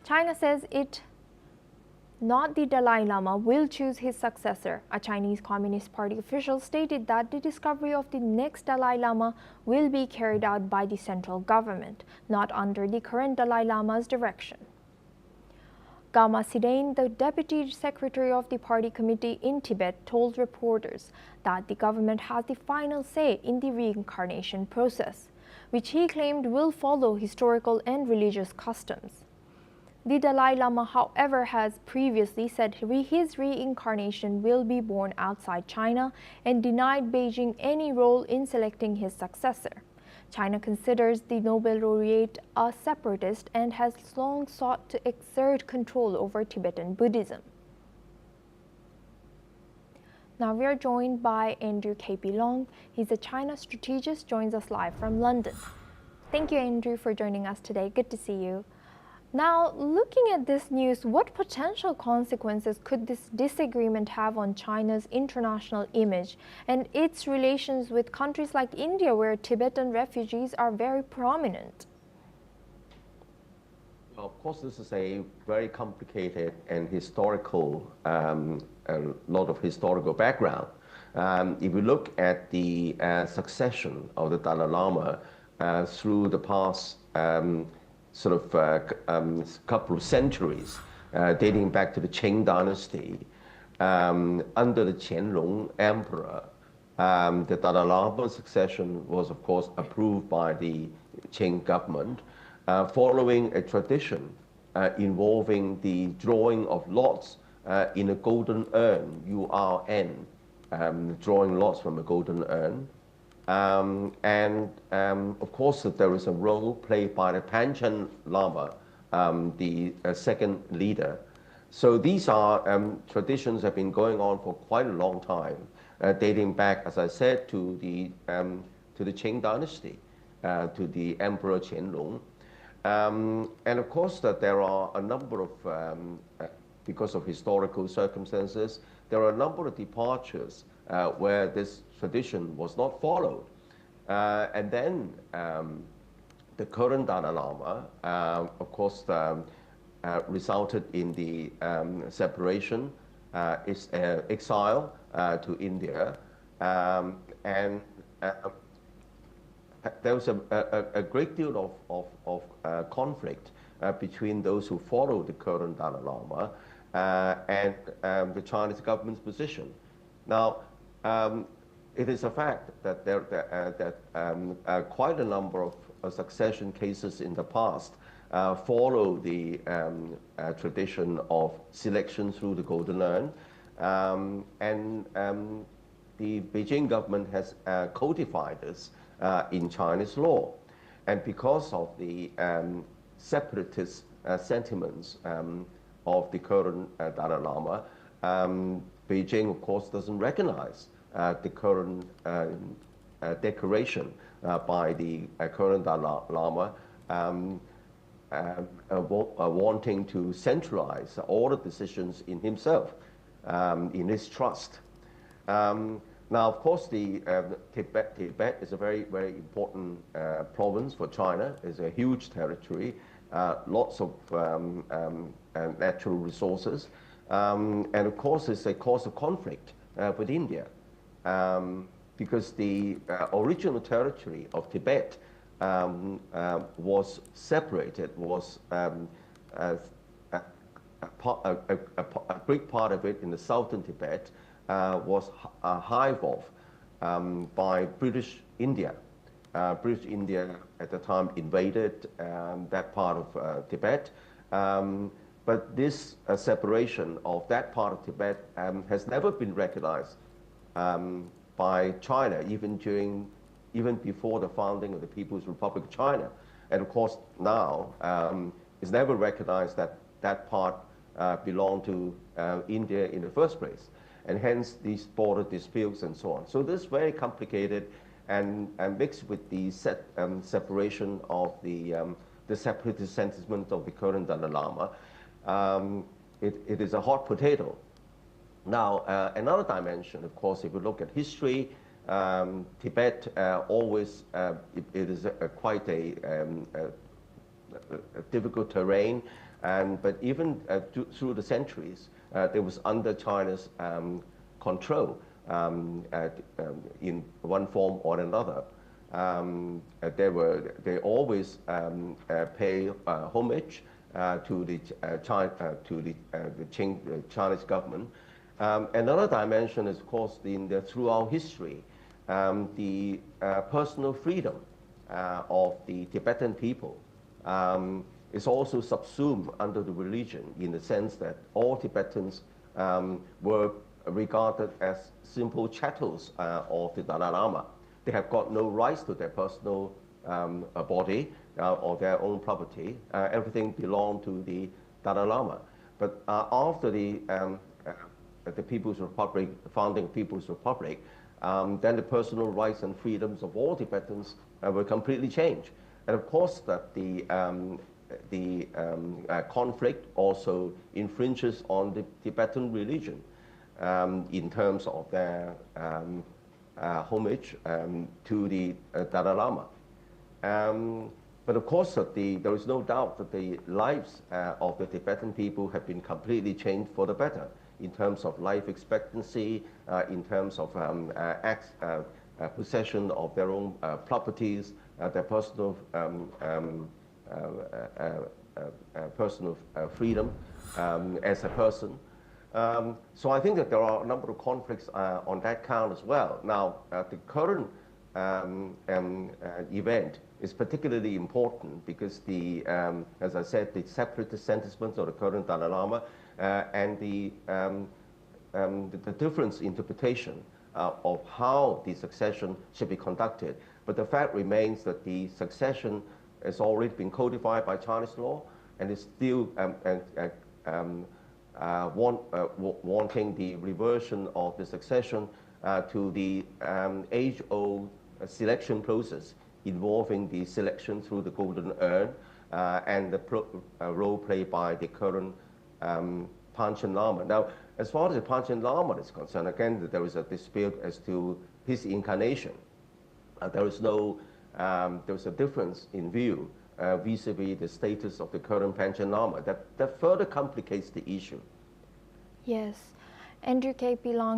China says it, not the Dalai Lama, will choose his successor. A Chinese Communist Party official stated that the discovery of the next Dalai Lama will be carried out by the central government, not under the current Dalai Lama's direction. Gama Sidain, the deputy secretary of the party committee in Tibet, told reporters that the government has the final say in the reincarnation process, which he claimed will follow historical and religious customs. The Dalai Lama, however, has previously said his reincarnation will be born outside China and denied Beijing any role in selecting his successor. China considers the Nobel laureate a separatist and has long sought to exert control over Tibetan Buddhism. Now we are joined by Andrew K.P. Long. He's a China strategist, joins us live from London. Thank you, Andrew, for joining us today. Good to see you. Now, looking at this news, what potential consequences could this disagreement have on China's international image and its relations with countries like India, where Tibetan refugees are very prominent? Well, of course, this is a very complicated and historical, a lot of historical background. If we look at the succession of the Dalai Lama through the past couple of centuries, dating back to the Qing dynasty, under the Qianlong emperor, the Dalai Lama succession was, of course, approved by the Qing government, following a tradition involving the drawing of lots in a golden urn, U-R-N, drawing lots from a golden urn. Of course, there is a role played by the Panchen Lama, the second leader. So these are traditions have been going on for quite a long time, dating back, as I said, to the Qing dynasty, to the Emperor Qianlong. And of course, that there are a number of, because of historical circumstances, there are a number of departures where this tradition was not followed. And then the current Dalai Lama, of course, resulted in the separation, exile to India. And there was a great deal of conflict between those who follow the current Dalai Lama and the Chinese government's position. Now, it is a fact that quite a number of succession cases in the past follow the tradition of selection through the golden urn, and the Beijing government has codified this in Chinese law. And because of the separatist sentiments of the current Dalai Lama, Beijing, of course, doesn't recognize the current declaration by the current Dalai Lama, wanting to centralize all the decisions in himself, in his trust. Now, of course, the Tibet is a very, very important province for China. It's a huge territory, lots of natural resources, and of course, it's a cause of conflict with India, because the original territory of Tibet was separated, was a big part of it in the southern Tibet was a hive of by British India. British India at the time invaded that part of Tibet, but this separation of that part of Tibet has never been recognized by China, even before the founding of the People's Republic of China. And of course now it's never recognized that that part belonged to India in the first place. And hence these border disputes and so on. So this is very complicated and mixed with the separation of the separatist sentiment of the current Dalai Lama. It is a hot potato. Now, another dimension, of course, if you look at history, Tibet always, it is quite a difficult terrain. But even through the centuries, it was under China's control in one form or another. They always pay homage to the Chinese government. Another dimension is, of course, throughout history, the personal freedom of the Tibetan people is also subsumed under the religion, in the sense that all Tibetans were regarded as simple chattels of the Dalai Lama. They have got no rights to their personal body or their own property. Everything belonged to the Dalai Lama. But after the People's Republic, the founding People's Republic, then the personal rights and freedoms of all Tibetans were completely changed. And of course, that the conflict also infringes on the Tibetan religion in terms of their homage to the Dalai Lama. But of course, there is no doubt that the lives of the Tibetan people have been completely changed for the better, in terms of life expectancy, in terms of possession of their own properties, their personal freedom as a person. So I think that there are a number of conflicts on that count as well. Now, the current event is particularly important because as I said, the separatist sentiments of the current Dalai Lama and the different interpretation of how the succession should be conducted. But the fact remains that the succession has already been codified by Chinese law and is still wanting the reversion of the succession to the age-old selection process involving the selection through the golden urn and the role played by the current Panchen Lama. Now, as far as the Panchen Lama is concerned, again, there is a dispute as to his incarnation. There's a difference in view vis-a-vis the status of the current Panchen Lama. That further complicates the issue. Yes. Andrew K. belonged